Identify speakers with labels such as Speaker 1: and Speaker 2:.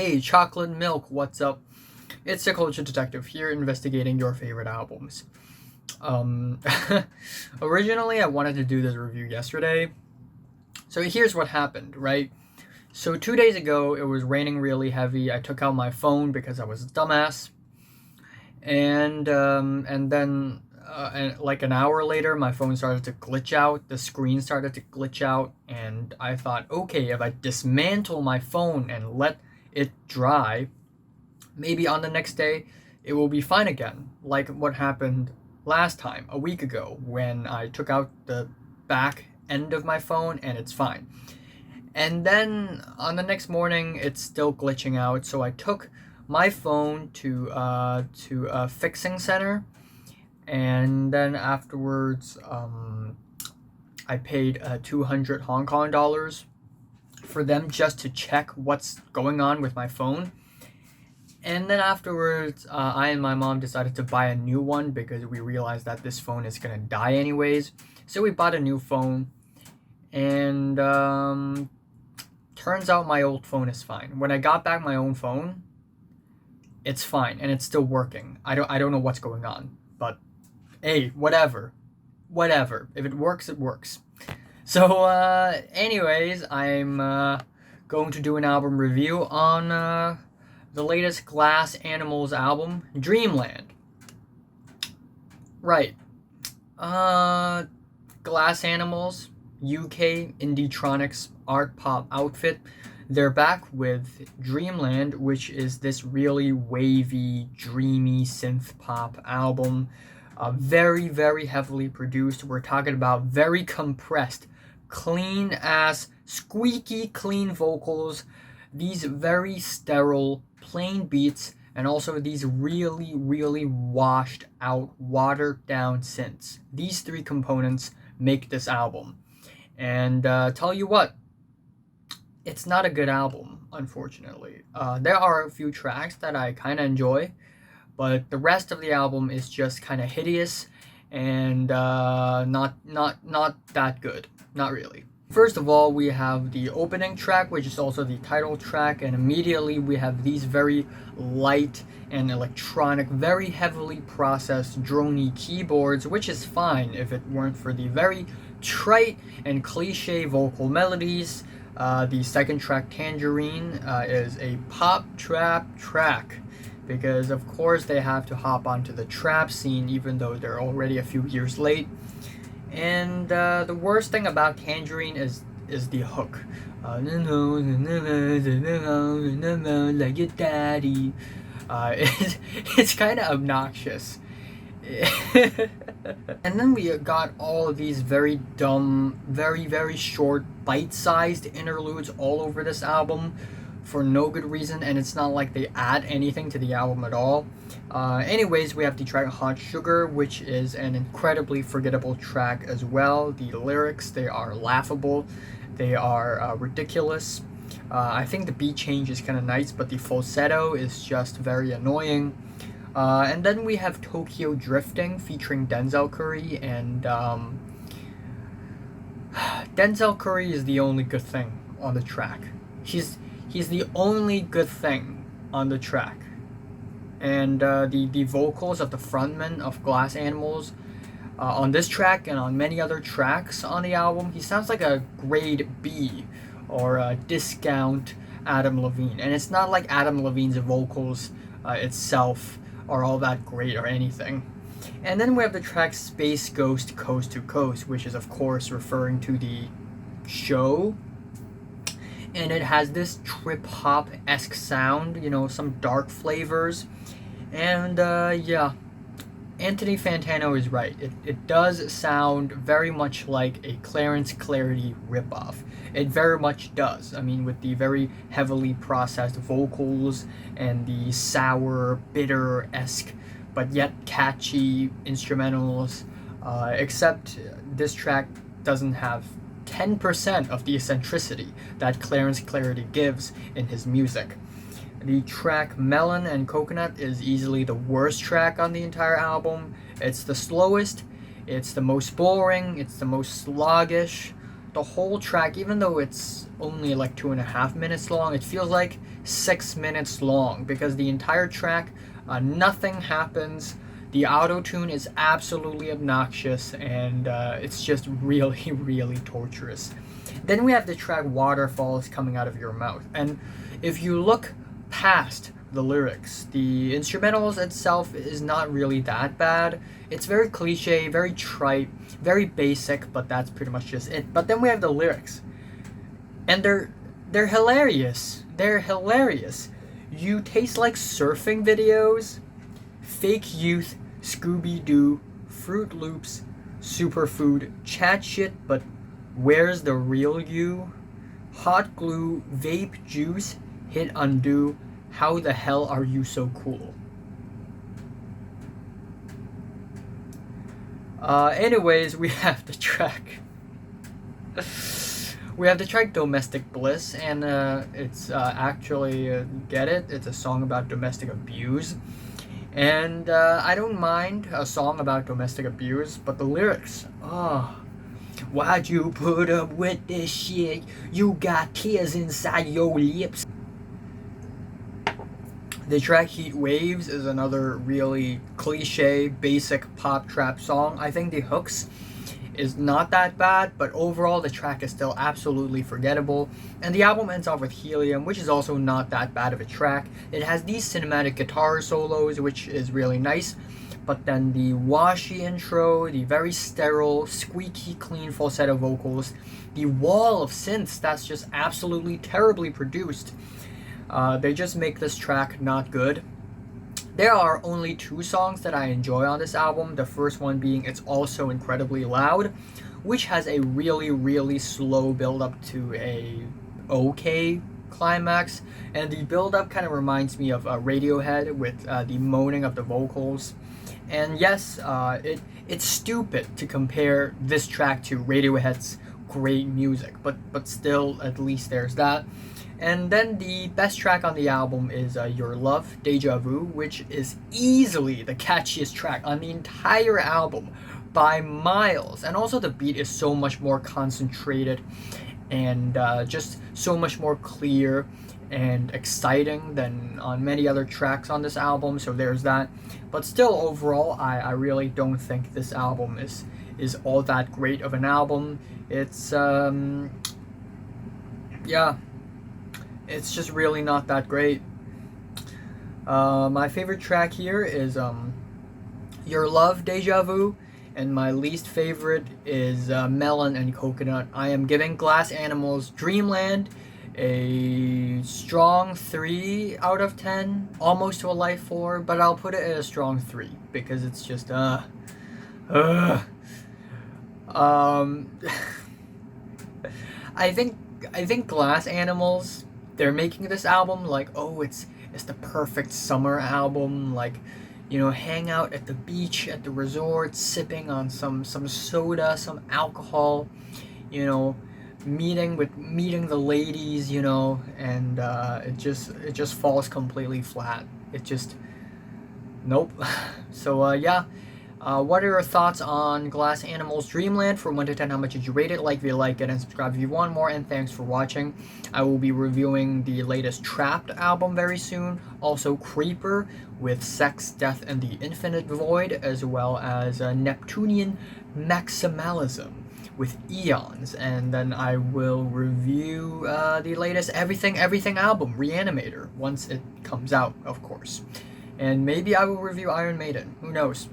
Speaker 1: Hey, chocolate milk, what's up? It's the Culture Detective here, investigating your favorite albums. Um, Originally, I wanted to do this review yesterday. So here's what happened, right? So 2 days ago, it was raining really heavy. I took out my phone because I was a dumbass, and then like an hour later, my phone started to glitch out. The screen started to glitch out, and I thought, okay, if I dismantle my phone and let it dry, maybe on the next day it will be fine again, like what happened last time, a week ago, when I took out the back end of my phone and it's fine. And then on the next morning, it's still glitching out, so I took my phone to a fixing center, and then afterwards, I paid 200 Hong Kong dollars for them just to check what's going on with my phone. And then afterwards, I and my mom decided to buy a new one because we realized that this phone is gonna die anyways. So we bought a new phone, and turns out my old phone is fine. When I got back my own phone, it's fine and it's still working. I don't know what's going on, but hey, whatever. If it works, it works. So, anyways, I'm going to do an album review on the latest Glass Animals album, Dreamland. Right. Glass Animals, UK indie-tronics art pop outfit. They're back with Dreamland, which is this really wavy, dreamy synth pop album. Very, very heavily produced. We're talking about very compressed, clean ass, squeaky clean vocals, these very sterile, plain beats, and also these really, really washed out, watered down synths. These three components make this album. And tell you what, it's not a good album, unfortunately. There are a few tracks that I kind of enjoy, but the rest of the album is just kind of hideous and not that good. Not really. First of all, we have the opening track, which is also the title track, and immediately we have these very light and electronic, very heavily processed droney keyboards, which is fine if it weren't for the very trite and cliche vocal melodies. The second track, Tangerine, is a pop trap track, because of course they have to hop onto the trap scene even though they're already a few years late. And the worst thing about Tangerine is the hook. Like your daddy. It's kind of obnoxious. And then we got all of these very dumb, very, very short, bite-sized interludes all over this album for no good reason, and it's not like they add anything to the album at all. Anyways, we have the track Hot Sugar, which is an incredibly forgettable track as well. The lyrics, they are laughable, they are ridiculous. I think the beat change is kind of nice, but the falsetto is just very annoying. And then we have Tokyo Drifting featuring Denzel Curry, and Denzel Curry is the only good thing on the track. He's the only good thing on the track. And the vocals of the frontman of Glass Animals on this track and on many other tracks on the album, he sounds like a grade B or a discount Adam Levine. And it's not like Adam Levine's vocals itself are all that great or anything. And then we have the track Space Ghost Coast to Coast, which is of course referring to the show. And it has this trip-hop-esque sound, some dark flavors. And yeah, Anthony Fantano is right. It does sound very much like a Clarence Clarity ripoff. It very much does. I mean, with the very heavily processed vocals and the sour, bitter-esque, but yet catchy instrumentals. Except this track doesn't have 10% of the eccentricity that Clarence Clarity gives in his music. The track Melon and Coconut is easily the worst track on the entire album. It's the slowest, it's the most boring, it's the most sluggish, the whole track, even though it's only like 2.5 minutes long, it feels like 6 minutes long because the entire track, nothing happens. The auto tune is absolutely obnoxious, and it's just really, really torturous. Then we have the track Waterfalls coming out of your mouth. And if you look past the lyrics, the instrumentals itself is not really that bad. It's very cliche, very trite, very basic, but that's pretty much just it. But then we have the lyrics. And they're hilarious. They're hilarious. You taste like surfing videos, fake youth, Scooby-Doo, Fruit Loops, superfood, chat shit, but where's the real you? Hot glue, vape juice, hit undo, how the hell are you so cool? Anyways, we have the track. We have the track Domestic Bliss, and it's actually, get it? It's a song about domestic abuse. And I don't mind a song about domestic abuse, but the lyrics, why'd you put up with this shit? You got tears inside your lips. The track Heat Waves is another really cliche, basic pop trap song. I think the hooks is not that bad, but overall the track is still absolutely forgettable. And the album ends off with Helium, which is also not that bad of a track. It has these cinematic guitar solos, which is really nice. But then the washy intro, the very sterile, squeaky clean falsetto vocals, the wall of synths that's just absolutely terribly produced. They just make this track not good. There are only 2 songs that I enjoy on this album. The first one being It's Also Incredibly Loud, which has a really, really slow build up to a okay climax. And the build up kind of reminds me of Radiohead with the moaning of the vocals. And yes, it's stupid to compare this track to Radiohead's great music, but still, at least there's that. And then the best track on the album is Your Love, Déjà Vu, which is easily the catchiest track on the entire album by miles. And also the beat is so much more concentrated and just so much more clear and exciting than on many other tracks on this album, so there's that. But still, overall, I really don't think this album is all that great of an album. It's, yeah, it's just really not that great. My favorite track here is Your Love, Déjà Vu, and my least favorite is Melon and Coconut. I am giving Glass Animals Dreamland a strong 3 out of 10, almost to a light 4, but I'll put it at a strong 3 because it's just I think Glass Animals, they're making this album like, oh, it's the perfect summer album, like, you know, hang out at the beach, at the resort, sipping on some soda, some alcohol, you know, meeting the ladies, you know, and it just falls completely flat. It just, nope. So yeah. What are your thoughts on Glass Animals Dreamland? From 1 to 10, how much did you rate it? Like if you like it, and subscribe if you want more, and thanks for watching. I will be reviewing the latest Trapped album very soon, also Creeper with Sex, Death, and the Infinite Void, as well as Neptunian Maximalism with Eons, and then I will review the latest Everything album, Reanimator, once it comes out, of course. And maybe I will review Iron Maiden, who knows.